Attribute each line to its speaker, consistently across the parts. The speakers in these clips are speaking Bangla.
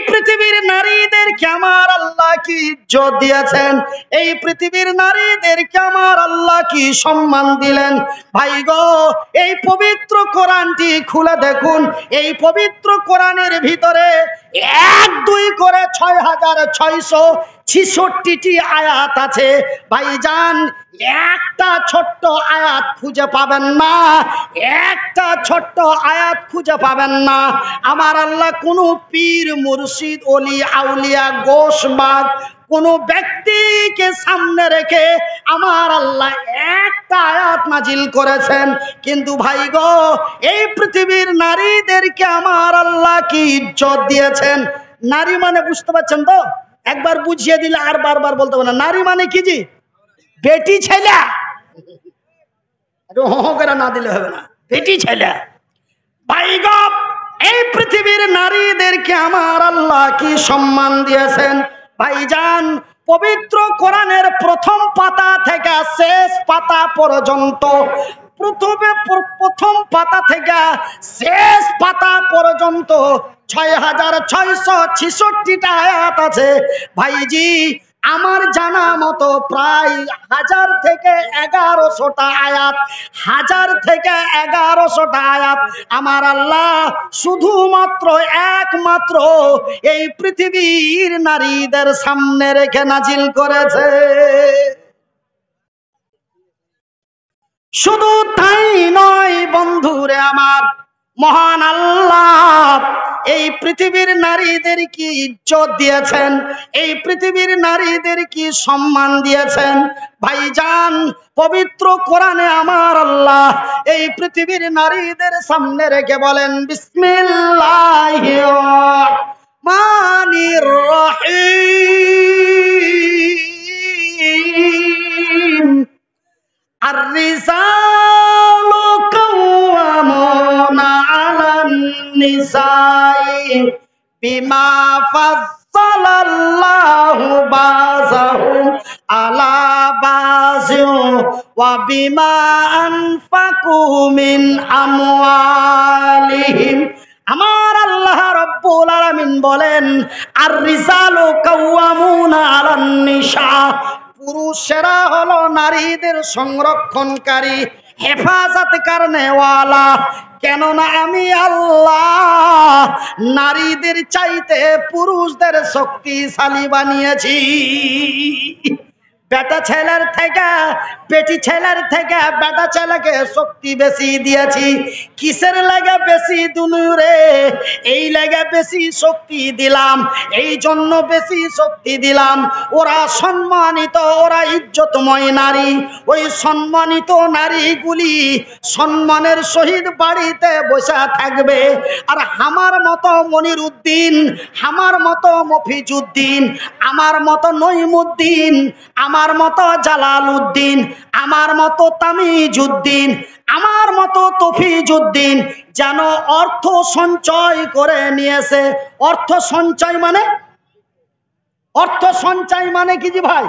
Speaker 1: পৃথিবীর নারীদেরকে আমার আল্লাহ কি ইজ্জত দিয়েছেন, এই পৃথিবীর নারীদেরকে আমার আল্লাহ কি সম্মান দিলেন। ভাই গো, এই পবিত্র কোরআনটি খুলে দেখুন, এই পবিত্র কোরআনের ভিতরে 1-2 করে 6666টি আয়াত আছে। ভাইজান, একটা ছোট্ট আয়াত খুঁজে পাবেন না, একটা ছোট্ট আয়াত খুঁজে পাবেন না। আমার আল্লাহ কোন পীর মুর্শিদ ওলি আউলিয়া গোশ বাগ কোন ব্যক্তিকে সামনে রেখে আমার আল্লাহ একটা আয়াত নাজিল করেছেন। কিন্তু ভাই গো, এই পৃথিবীর নারীদেরকে আমার আল্লাহ কি ইজ্জত দিয়েছেন। নারী মানে বুঝতে পারছেন তো? একবার বুঝিয়ে দিলে আর বারবার বলতে হবে না। নারী মানে কি জি? বেটি ছেলে। করে না দিলে হবে না, বেটি ছেলে। ভাই গো, এই পৃথিবীর নারীদেরকে আমার আল্লাহ কি সম্মান দিয়েছেন। ভাইজান, পবিত্র কোরআনের প্রথম পাতা থেকে শেষ পাতা পর্যন্ত, প্রথম পাতা থেকে শেষ পাতা পর্যন্ত 6666টা আয়াত আছে। ভাইজি, আমার জানা মতো প্রায় 1000 থেকে 1100টা আয়াত, 1000 থেকে 1100টা আয়াত আমার আল্লাহ শুধুমাত্র একমাত্র এই পৃথিবীর নারীদের সামনে রেখে নাজিল করেছে। শুধু তাই নয় বন্ধুরে আমার, মহান আল্লাহ এই পৃথিবীর নারীদের কি ইজ্জত দিয়েছেন, এই পৃথিবীর নারীদের কি সম্মান দিয়েছেন। ভাইজান, পবিত্র কোরআনে আমার আল্লাহ এই পৃথিবীর নারীদের সামনে রেখে বলেন, বিসমিল্লাহির রহমানির রহিম, আর-রিজালু কাওয়ামুনা আলান নিসাই বিমা ফাজ্জালাল্লাহু বাযাহুম আলা বাযিন ওয়া বিমা আনফাকু মিন আমওয়ালিহিম। আমার আল্লাহ রাব্বুল আলামিন বলেন, আর-রিজালু কাওয়ামুনা আলান নিসা, পুরুষেরা হলো নারীদের সংরক্ষণকারী, হেফাজত করনেওয়ালা। কেননা আমি আল্লাহ নারীদের চাইতে পুরুষদের শক্তিশালী বানিয়েছি। বেটা ছেলের থেকে, বেটি ছেলের থেকে বেটা ছেলেকে শক্তি বেশি দিয়েছি। কিসের লাগে বেশি দুনুরে? এই লাগে বেশি শক্তি দিলাম, এই জন্য বেশি শক্তি দিলাম। ওরা সম্মানিত, ওরা ইজ্জতময় নারী। ওই সম্মানিত নারীগুলি সম্মানের সহিত বাড়িতে বসে থাকবে। আর আমার মতো মনির উদ্দিন, আমার মতো মফিজউদ্দিন, আমার মতো নঈমউদ্দিন, আমার মতো জালাল উদ্দিন, আমার মতো তামিজউদ্দিন, আমার মতো তফিজউদ্দিন যেন অর্থ সঞ্চয় করে নিয়েছে। অর্থ সঞ্চয় মানে, অর্থ সঞ্চয় মানে কি জি ভাই?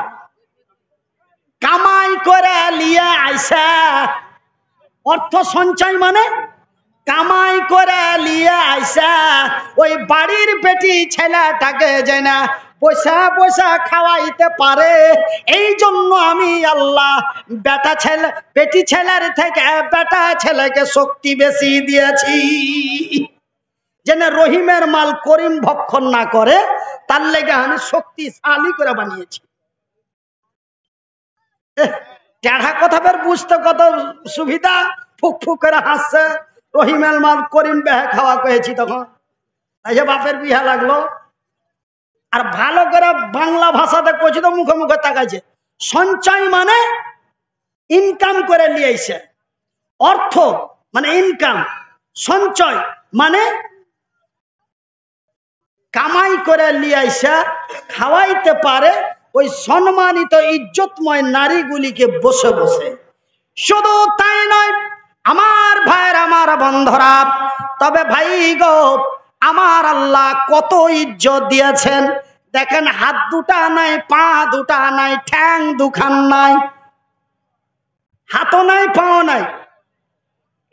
Speaker 1: কামাই করে লিয়ে আইসা। অর্থ সঞ্চয় মানে কামাই করে লিয়ে আইসা ওই বাড়ির বেটি ছেলেটাকে যেন পয়সা পয়সা খাওয়াইতে পারে। এই জন্য আমি আল্লাহ বেটা ছেলে, বেটি ছেলের থেকে বেটা ছেলেকে শক্তি বেশি দিয়েছি, যেন রহিমের মাল করিম ভক্ষণ না করে, তার লেগে আমি শক্তিশালী করে বানিয়েছি। টেढ़া কথা বের বুঝতে কত সুবিধা। ফুক ফুক করে হাসছে, রহিমের মাল করিম বেহে খাওয়া কয়েছি তখন, তাই যে বাপের বিহা লাগলো। আর ভালো করে বাংলা ভাষাতে কইছি তো মুখে মুখে তাকাইছে। সঞ্চয় মানে ইনকাম করে লিয়েছে, অর্থ মানে ইনকাম, সঞ্চয় মানে কামাই করে লিয়েছে, খাওয়াইতে পারে ওই সম্মানিত ইজ্জতময় নারীগুলিকে বসে বসে। শুধু তাই নয় আমার ভাইয়ের, আমার বন্ধুরা, তবে ভাই গো, আমার আল্লাহ কত ইজ্জত দিয়েছেন দেখেন। হাত দুটা নাই, পা দুটা নাই, ঠ্যাং দুখান নাই, হাতও নাই, পাও নাই।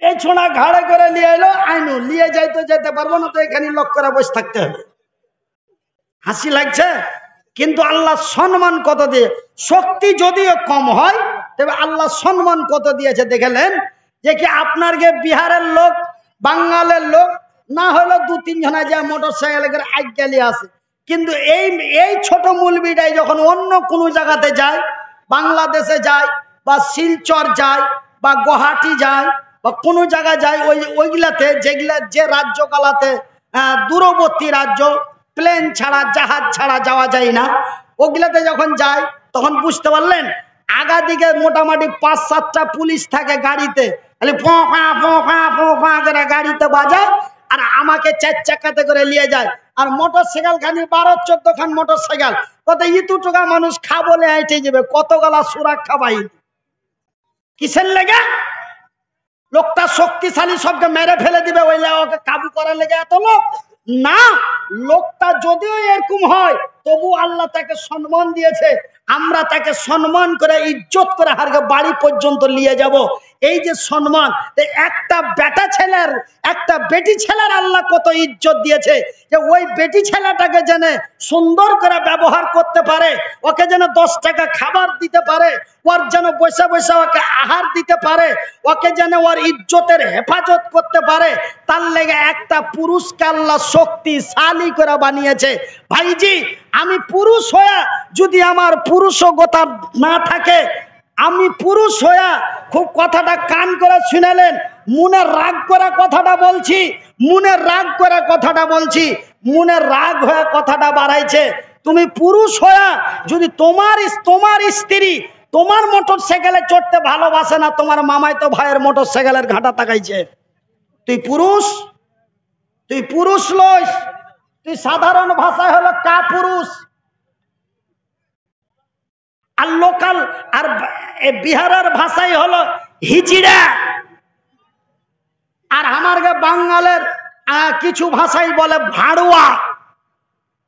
Speaker 1: এই ছোড়া ঘাড়ে করে নিয়ে এলো, আইনু লিয়ে যাইতে যেতে পারবো না, তো এখানে লক করে বসে থাকতে হবে। হাসি লাগছে, কিন্তু আল্লাহ সম্মান কত দিয়ে, শক্তি যদিও কম হয় তবে আল্লাহ সম্মান কত দিয়েছে দেখলেন। যে কি আপনার গে বিহারের লোক, বাঙ্গালের লোক না হলো দু তিন জনা যা মোটর সাইকেল আজ্ঞালি আসে, কিন্তু এই ছোট মুলবিটাই যখন অন্য কোনো জায়গাতে যায়, বাংলাদেশে যায় বা শিলচর যায় বা গুয়াহাটি যায় বা কোনো জায়গায় যায়, ওইগুলাতে যেগুলা যে রাজ্যগুলাতে দূরবর্তী রাজ্য, প্লেন ছাড়া জাহাজ ছাড়া যাওয়া যায় না, ওগুলাতে যখন যায় তখন বুঝতে পারলেন আগা দিকে মোটামুটি ৫-৭টা পুলিশ থাকে গাড়িতে, করে গাড়িতে বাজায় আর আমাকে 4 চাকাতে করে নিয়ে যায়। আর মোটর সাইকেল খানি 12-14 খান মোটর সাইকেল, কত ইতু টাকা মানুষ খাবলে আইটে যাবে, কত গলা সুরক্ষা বাহিনী। কিসের লেগে? লোকটা শক্তিশালী, সবকে মেরে ফেলে দিবে, ওই ওকে কাবু করার লেগে এত লোক না। লোকটা যদিও এরকম হয় তবু আল্লাহ তাকে সম্মান দিয়েছে, আমরা তাকে সম্মান করে ইজ্জত করে হারকে বাড়ি পর্যন্ত নিয়ে যাব। এই যে সম্মান, একটা বেটা ছেলের, একটা বেটি ছেলের আল্লাহ কত ইজ্জত দিয়েছে, যে ওই বেটি ছেলেটাকে যেন সুন্দর করে ব্যবহার করতে পারে, ওকে যেন 10 টাকা খাবার দিতে পারে, ওর যেন বসে বসে ওকে আহার দিতে পারে, ওকে যেন ওর ইজ্জতের হেফাজত করতে পারে, তার লেগে একটা পুরুষকে আল্লাহ শক্তিশালী করে বানিয়েছে। ভাইজি, আমি পুরুষ হয়ে যদি আমার পুরুষগতা না থাকে, আমি পুরুষ হয়ে খুব কথাটা কান করে শুনেলেন, মনে রাগ করে কথাটা বলছি, মনে রাগ করে কথাটা বলছি, মনে রাগ হয়ে কথাটা বাড়াইছে। তুমি পুরুষ হয়ে যদি তোমার স্ত্রী তোমার মোটর সাইকেলে চড়তে ভালোবাসে না, তোমার মামাই তো ভাইয়ের মোটর সাইকেলের ঘাটা তাকাইছে, তুই পুরুষ? তুই পুরুষ লইস, তুই সাধারণ ভাষায় হলো কা পুরুষ। আর লোকাল আর বিহারের ভাষায় হলো হিজড়া, আর আমার বাঙ্গালের কিছু ভাষাই বলে ভাড়ুয়া,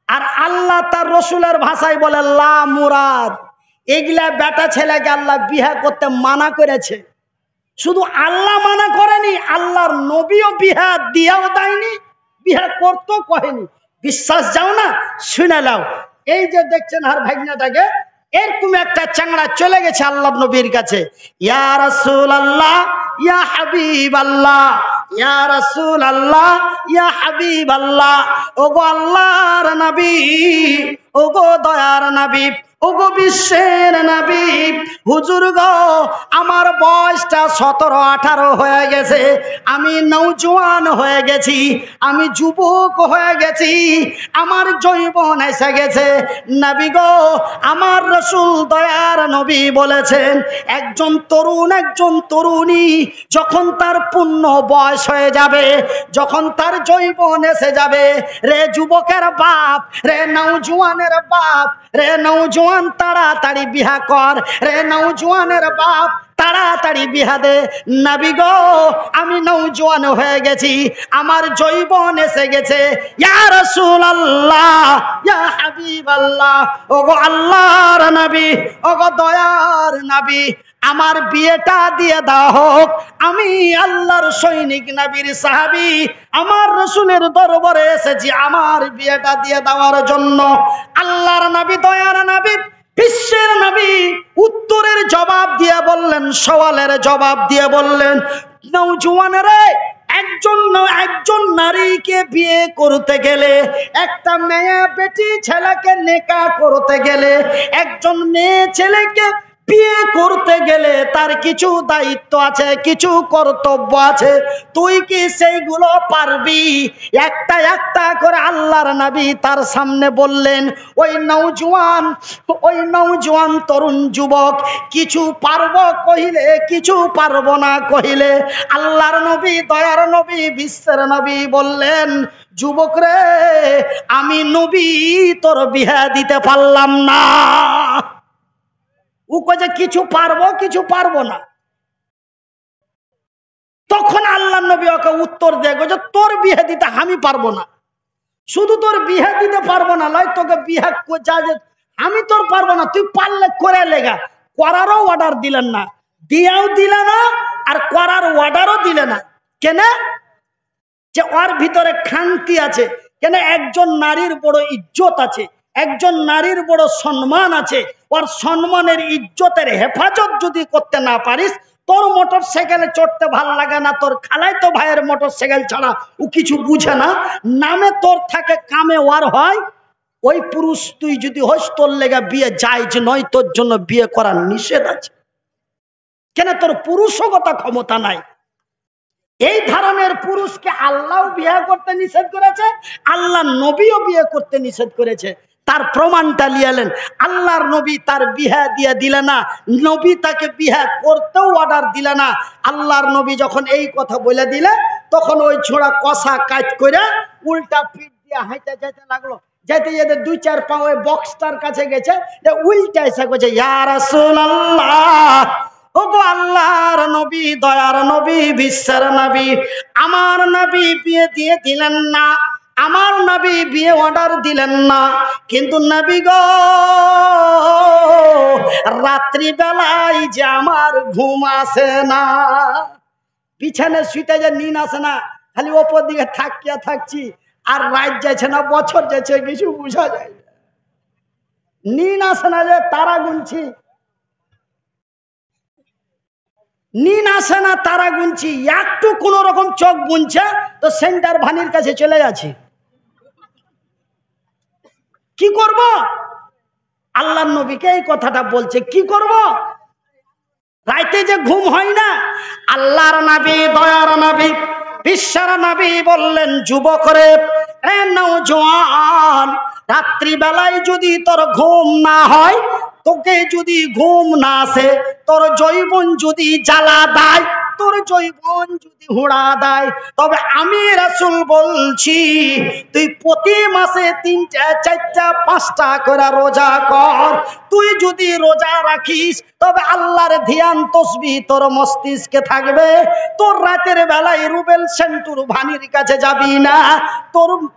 Speaker 1: আর আল্লাহ তার রসুলের ভাষায় বলে লা মুরাদ। এগুলা বেটা ছেলেকে আল্লাহ বিয়ে করতে মানা করেছে। শুধু আল্লাহ মানা করেনি, আল্লাহর নবীও বিয়ে দিয়েও দেয়নি, বিয়ে করতেও কহেনি। বিশ্বাস যাও না, শুনে নাও। এই যে দেখছেন আর ভাগনাটাকে, এরকম একটা চাংড়া চলে গেছে আল্লাহ নবীর কাছে, ইয়া রাসূলুল্লাহ, ইয়া হাবিবাল্লাহ, ইয়া রাসূলুল্লাহ, ইয়া হাবিবাল্লাহ, ওগো আল্লাহর নবী, ওগো দয়ার নবী, ওগো বিশ্বের নবী, হুজুর গো, আমার বয়সটা 17-18 হয়ে গেছে, আমি নওজোয়ান হয়ে গেছি, আমি যুবক হয়ে গেছি, আমার যৌবন এসে গেছে। নবী গো, আমার রাসূল দয়ার নবী বলেছেন, একজন তরুণ, একজন তরুণী যখন তার পূর্ণ বয়স হয়ে যাবে, যখন তার যৌবন এসে যাবে, রে যুবকের বাপ, রে নওজোয়ানের বাপ, রে নওজোয়ান তাড়াতাড়ি বিয়া কর, রে নওজোয়ানের বাপ তাড়াতাড়ি বিয়া দে। নবী গো, আমি নওজোয়ান হয়ে গেছি, আমার যৌবন এসে গেছে, ইয়া রাসূলুল্লাহ, ইয়া হাবিবাল্লাহ, ওগো আল্লাহর নবী, ওগো দয়ার নবী, আমার বিয়েটা দিয়ে দাও হোক। আমি আল্লাহর সৈনিক, নবীর সাহাবী, আমার রাসূলের দরবারে এসেছি আমার বিয়েটা দিয়ে দেওয়ার জন্য। আল্লাহর নবী, দয়ার নবী, বিশ্বের নবী উত্তরের জবাব দিয়ে বললেন, সওয়ালের জবাব দিয়ে বললেন, নওজোয়ানেরা, একজন নারীকে বিয়ে করতে গেলে, একটা মেয়ে বেটি ছেলেকে নেকাহ করতে গেলে, একজন মেয়ে ছেলেকে বিয়ে করতে গেলে তার কিছু দায়িত্ব আছে, কিছু কর্তব্য আছে, তুই কি সেইগুলো পারবি? একটা একটা করে আল্লাহর নবী তার সামনে বললেন। ওই নওজোয়ান তরুণ যুবক কিছু পারবো কহিলে, কিছু পারবো না কহিলে, আল্লাহর নবী, দয়ার নবী, বিশ্বের নবী বললেন, যুবক রে, আমি নবী তোর বিয়ে দিতে পারলাম না। ও কয়ে কিছু পারবো, কিছু পারবো না। তখন আল্লাহ নবী ওকে উত্তর দেয়, তোর বিয়ে দিতে আমি পারবো না। শুধু তোর বিয়ে দিতে পারবো না লয়, তোকে বিয়ে আমি তোর পারবো না, তুই পারলে করে লেগা। করারও অর্ডার দিলেন না, দিয়াও দিলে না, আর করার অর্ডারও দিলে না। কেন? যে ওর ভিতরে খান্তি আছে, কেন? একজন নারীর বড় ইজ্জত আছে, একজন নারীর বড় সম্মান আছে, ওর সম্মানের ইজ্জতের হেফাজত যদি করতে না পারিস, তোর মোটর সাইকেলে চড়তে ভাল লাগে না, তোর খালাইতো ভাইয়ের মোটর সাইকেল ছাড়া ও কিছু বুঝে না, নামে তোর থাকে কামে ওয়ার হয়, ওই পুরুষ তুই যদি হস, তোর লেগে বিয়ে জায়েজ নয়, তোর জন্য বিয়ে করার নিষেধ আছে। কেন? তোর পুরুষগত ক্ষমতা নাই। এই ধরনের পুরুষকে আল্লাহ বিয়ে করতে নিষেধ করেছে, আল্লাহ নবীও বিয়ে করতে নিষেধ করেছে। তার প্রমাণটা লিয়ালেন, আল্লাহর নবী তার বিয়ে দিয়ে দিলে না, নবী তাকে বিয়ে করতেও অর্ডার দিলে না। আল্লাহর নবী যখন এই কথা বলে দিলে, তখন ওই ছোড়া কষা কাজ করে উল্টা পিঠ দিয়ে হাঁটে যেতে লাগলো। যেতে যেতে 2-4 পা ওই বক্সটার কাছে গেছে, উল্টা এসে করছে, ইয়া রাসূলুল্লাহ, ওগো আল্লাহর নবী, দয়ার নবী, বিশ্বের নবী, আমার নবী বিয়ে দিয়ে দিলেন না, আমার নবী বিয়ে অর্ডার দিলেন না, কিন্তু নবী গো, রাত্রি বেলায় যে আমার ঘুম আসে না, বিছানে শুইতে যে নিন আসে না, খালি ওপর দিকে থাকিয়া থাকছি, আর রাত যাচ্ছে না, বছর যাচ্ছে, কিছু বোঝা যায় না, নিন আসে না, যে তারা গুনছি, নিন আসে না, তারা গুনছি, একটু কোন রকম চোখ গুনছে তো সেন্টার ভানির কাছে চলে যাচ্ছে। কি করব? আল্লাহর নবীকে এই কথাটা বলছে, কি করব? রাইতে যে ঘুম হয় না, আল্লাহর নবী, দয়ার নবী, বিশ্বের নবী বললেন, যুবক রে, এ নওজোয়ান, রাত্রি বেলায় যদি তোর ঘুম না হয়, তোকে যদি ঘুম না আসে, তোর যৌবন যদি জ্বালা দেয়, তোর যৌবন যদি হুড়া দেয়, তবে আমি রাসূল বলছি, তুই প্রতি মাসে 3টা 4টা 5টা করে রোজা কর। তুই যদি রোজা রাখিস, তবে আল্লাহর ধ্যান তসবিহ তোর মস্তিষ্কে থাকবে, তোর রাতের বেলায় রুবেল সেন্টুর ভানির কাছে যাবি না,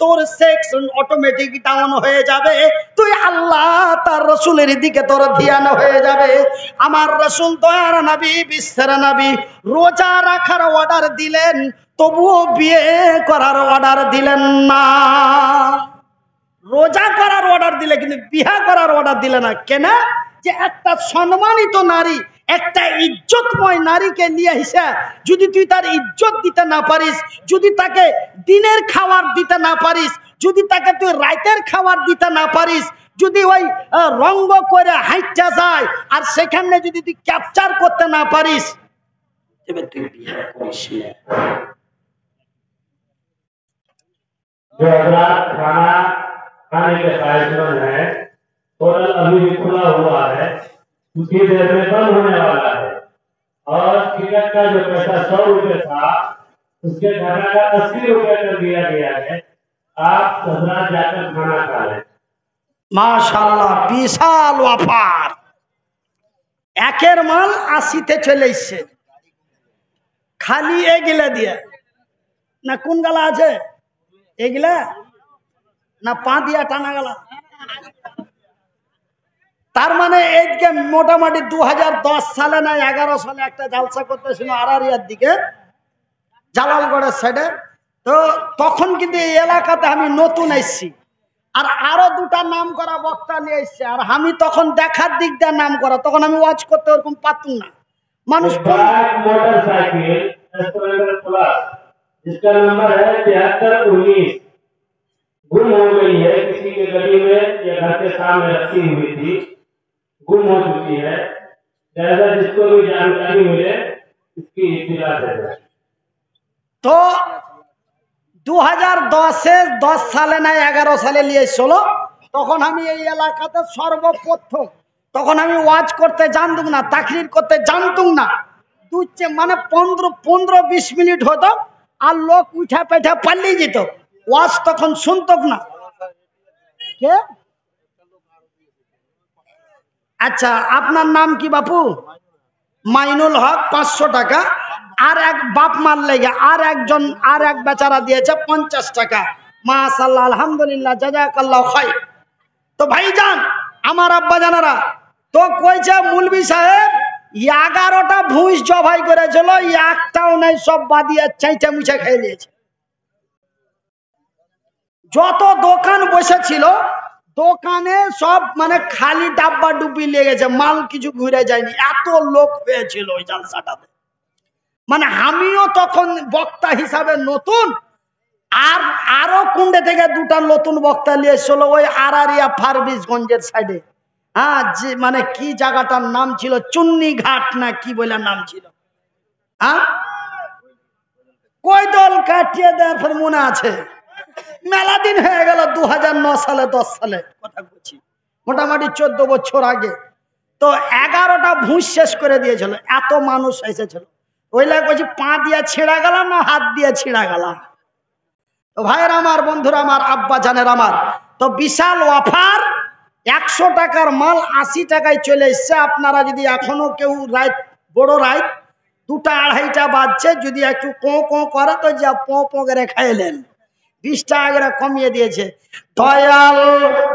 Speaker 1: তোর সেক্স অটোমেটিক ডাউন হয়ে যাবে, তুই আল্লাহ তার রাসূলের দিকে তোর ধ্যান হয়ে যাবে। আমার রাসূল, দয়ার নবী, বিশ্বের নবী, রোজা রাখার অর্ডার দিলেন, তবুও বিয়ে করার অর্ডার দিলেন না। রোজা করার অর্ডার দিলে, কিন্তু বিয়ে করার অর্ডার দিলে না। কেন? যে একটা সম্মানিত নারী, একটা ইজ্জতময় নারীকে নিয়ে এসে যদি তুই তার ইজ্জত দিতে না পারিস, যদি তাকে দিনের খাবার দিতে না পারিস, যদি তাকে তুই রাতের খাবার দিতে না পারিস, যদি ওই রঙ্গ করে হাইটা যায়, আর সেখানে যদি তুই ক্যাপচার করতে না পারিস, তবে তুই বিয়ে করিস না।
Speaker 2: जो हजरात खाना खाने के ख्वाहिशमंद है, होटल अभी भी खुला हुआ है, कुछ ही देर में बंद होने वाला है, और टिकट का जो पैसा 100 रुपए था, उसके घटाकर 80 रुपए कर दिया गया है। आप हजरात जाकर खाना खा लें।
Speaker 1: মাশাআল্লাহ, বিশাল অফার, একের মাল 80-তে চলে এসছে, খালি এগুলা দিয়ে না, কোন গালা আছে এগুলা না, পা দিয়া টানা গেলা। তার মানে এইদিকে মোটামুটি 2010 সালে না 11 সালে একটা জালসা করতেছিল আরারিয়ার দিকে, জালালগড়ের সাইডে। তো তখন কিন্তু এই এলাকাতে আমি নতুন এসেছি, আর আরো 2টা নাম করা বক্তা নিয়ে এসছে, আর আমি তখন দেখার দিক দিয়ে নাম করা, তখন আমি ওয়াচ করতে ওরকম পারতাম না। মানুষ
Speaker 2: मोटरसाइकिल स्प्लेंडर प्लस, जिसका नंबर है 7319, गुम हो गई है, किसी के गली में या घर के सामने रखी हुई थी, गुम हो चुकी है। जैसा जिसको भी जानकारी मिले इसकी इत्तला दें।
Speaker 1: তো 2010 সালে না 11 সালে নিয়ে এসেছিল, তখন আমি এই এলাকাতে সর্বপ্রথম, তখন আমি ওয়াজ করতে জানতুম না, তাকরির করতে জানতুম না, মানে 15-20 মিনিট হতো, আর লোক উঠা পেঠা পালিয়ে যেত, ওয়াজ তখন শুনতক না। কে? আচ্ছা, আপনার নাম কি বাপু? মাইনুল হক, 500 টাকা। আর এক বাপ মার লেগে আর এক বেচারা দিয়েছে 50 টাকা। মাশাআল্লাহ, আলহামদুলিল্লাহ, জাযাকাল্লাহু খাইর। তো ভাইজান, আমার আব্বা জানারা, তো কইছে মুলবি সাহেব 11টা ভুঁইস জবাই করেছিল, একটাও নাই, সব বাদিয়া চাইটা মুছে খেয়ে নিয়েছে। যত দোকান বসেছিল, দোকানে সব মানে খালি ডাব্বা ডুবি লেগেছে, মাল কিছু ঘুরে যায়নি, এত লোক হয়েছিল ওই জালসাটাতে। মানে আমিও তখন বক্তা হিসাবে নতুন, আর আরো কুন্ডে থেকে দুটা নতুন বক্তা নিয়ে এসেছিল ওই আরারিয়া ফারবিসগঞ্জের সাইডে। হ্যাঁ, যে মানে কি জায়গাটার নাম ছিল, চুন্নি ঘাট না কি বলে নাম ছিল। হ্যাঁ, কই দল কাটিয়ে দেয় ফের মনে আছে, মেলা দিন হয়ে গেল, 2009 সালে 10 সালে কথা বলছি, মোটামুটি 14 বছর আগে। তো 11টা ভুঁস শেষ করে দিয়েছিল, এত মানুষ এসেছিল। ওই লাগে বলছি, পা দিয়ে ছিঁড়া গেল না হাত দিয়ে ছিঁড়া গেল। তো ভাইয়ের আমার, বন্ধুরা আমার, আব্বা জানের আমার, তো বিশাল অফার, 100 টাকার মাল 80 টাকায় চলে এসছে। আপনারা যদি এখনো কেউ রাত বড় রাত 2টা 2:30টা বাজছে, যদি একটু কোঁ কোঁ করে তো যা পোঁ পোঁ করে খাইলেন, 20 টাকা করে কমিয়ে দিয়েছে। দয়াল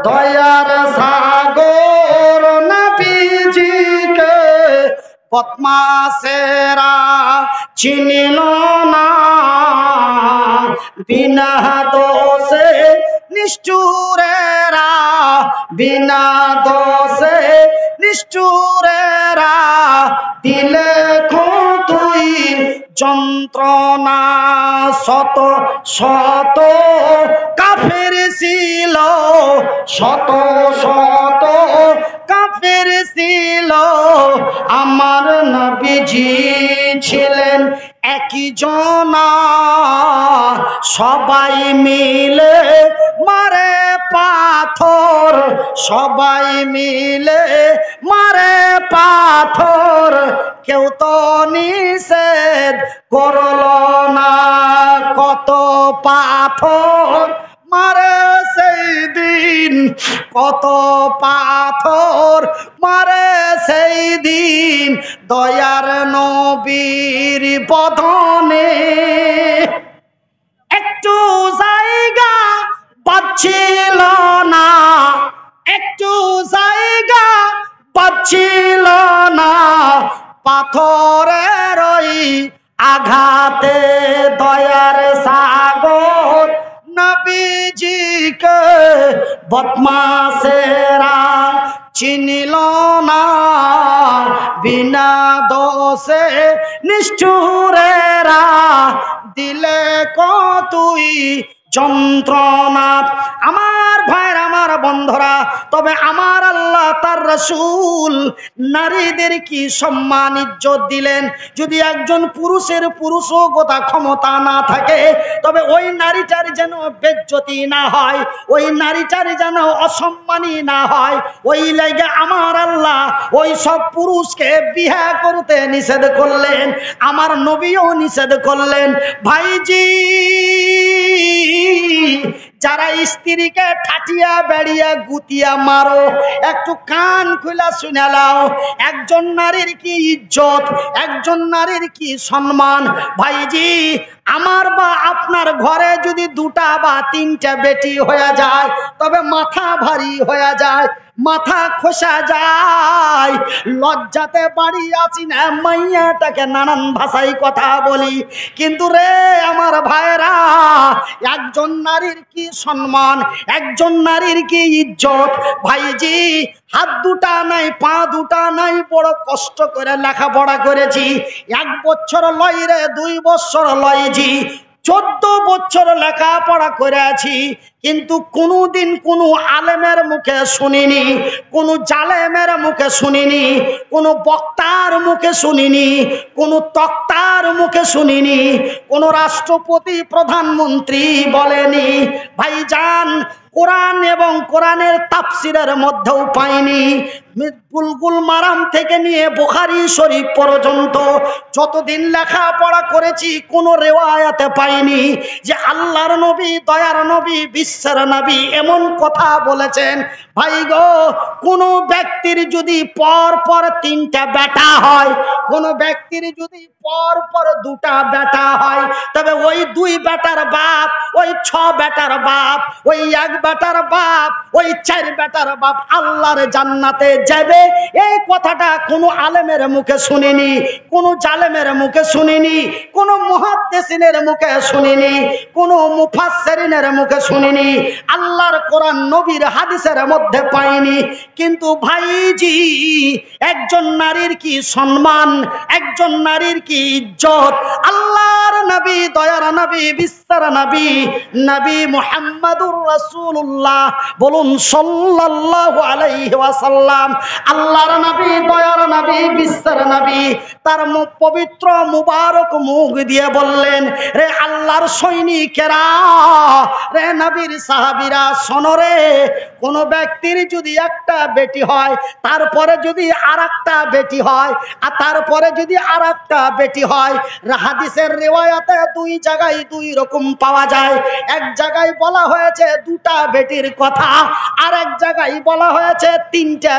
Speaker 1: দয়ার সাগর নবীজিকে বদমাশেরা চিনিল না, বিনা দোষে নিষ্ঠুরেরা, বিনা দোষে নিষ্ঠুরেরা দিলে তুই যন্ত্রণা। শত শত কাফের ছিল, শত শত কাফের ছিল, আমার নবীজি ছিলেন একই জনা। সবাই মিলে মারে পাথর, সবাই মিলে মারে পাথর, কেউ তো নিষেধ করল না। কত পাথর মারে সেই দিন, কত পাথর মারে সেই দিন, দয়ার নবীর বদনে একটু জায়গা পাচ্ছিল না, একটু জায়গা পাচ্ছিল না, পাথরের ওই আঘাতে দয়ার সাগর নবীজিকে বদমাশেরা চিনিল না, বিনা দোষে নিষ্ঠুরেরা দিলে তুই যন্ত্রণা। আমার ভাইরা, আমার বন্ধুরা, তবে আমার আল্লাহ তার রাসূল নারীদের কি সম্মান ইজ্জত দিলেন। যদি একজন পুরুষের পুরুষগতা ক্ষমতা না থাকে, তবে ওই নারীটার যেন বেজ্জতি না হয়, ওই নারীটার যেন অসম্মানী না হয়। ওই লাগে আমার আল্লাহ ওই সব পুরুষকে বিয়ে করতে নিষেধ করলেন, আমার নবীও নিষেধ করলেন। ভাইজি, যারা স্ত্রীকে ঠাটিয়া বেড়িয়া গুতিয়া মারো, একটু কান খুলা শুনে নাও, একজন নারীর কি ইজ্জত, একজন নারীর কি সম্মান। ভাইজি, আমার বা আপনার ঘরে যদি 2টা বা 3টা বেটি হয়ে যায়, তবে মাথা ভারী হয়ে যায়, মাথা খোসা যায়। লজ্জাতে বাড়ি আসি না, মাইয়াটাকে নানান ভাষায় কথা বলি। কিন্তু রে আমার ভাইরা, একজন নারীর কি সম্মান, একজন নারীর কি ইজ্জত। ভাইজি, হাত 2টা নাই, পা 2টা নাই, বড় কষ্ট করে লেখাপড়া করেছি। 1 বছর লয় রে, 2 বছর লয় জি, 14 বছর লেখাপড়া করেছি, কিন্তু কোনোদিন কোনো আলেমের মুখে শুনিনি, কোনো জালেমের মুখে শুনিনি, কোনো বক্তার মুখে শুনিনি, কোনো তক্তার মুখে শুনিনি, কোনো রাষ্ট্রপতি প্রধানমন্ত্রী বলেনি। ভাইজান, কোরআন এবং কোরআনের তাফসিরের মধ্যেও পাইনি। বুলবুল মারাম থেকে নিয়ে বুখারী শরীফ পর্যন্ত যতদিন লেখাপড়া করেছি, কোনো রেওয়ায়াতে পাইনি যে আল্লাহর নবী, দয়ার নবী, বিশ্বের নবী এমন কথা বলেছেন। ভাই গো, কোনো ব্যক্তির যদি পর পর 3টা বেটা হয়, কোনো ব্যক্তির যদি পর পর 2টা বেটা হয়, তবে ওই 2 বেটার বাপ, ওই 6 বেটার বাপ, ওই 1 বেটার বাপ, ওই 4 বেটার বাপ আল্লাহর জান্নাতে যাবে, এই কথাটা কোনো আলেমের মুখে শুনিনি, কোনো জালেমের মুখে শুনিনি, কোনো মুহাদ্দিসিনের মুখে শুনিনি, কোনো মুফাসসিরিনের মুখে শুনিনি, আল্লাহর কোরআন নবীর হাদিসের মধ্যে পাইনি। কিন্তু ভাইজি, একজন নারীর কি সম্মান, একজন নারীর কি ইজ্জত, আল্লাহর নবী, দয়ার নবী, বিস্তার নবী, নবী মুহাম্মদুর রাসূলুল্লাহ বলুন সাল্লাল্লাহু আলাইহি ওয়াসাল্লাম, আল্লাহর নবী, দয়ার নবী, বিস্তার নবী তার পবিত্র মুবারক মুখ দিয়ে বললেন, রে আল্লাহর সৈনিকেরা, রে নবীর সাহাবীরা, শোনো রে, কোন ব্যক্তির যদি একটা বেটি হয়, তারপরে যদি আরেকটা বেটি হয়, আর তারপরে যদি আরেকটা বেটি হয়, হাদিসের রিওয়ায়াতে দুই জায়গায় দুই রকম পাওয়া যায়। এক জায়গায় বলা হয়েছে দুটা বেটির কথা, আর এক জায়গায় বলা হয়েছে তিনটা।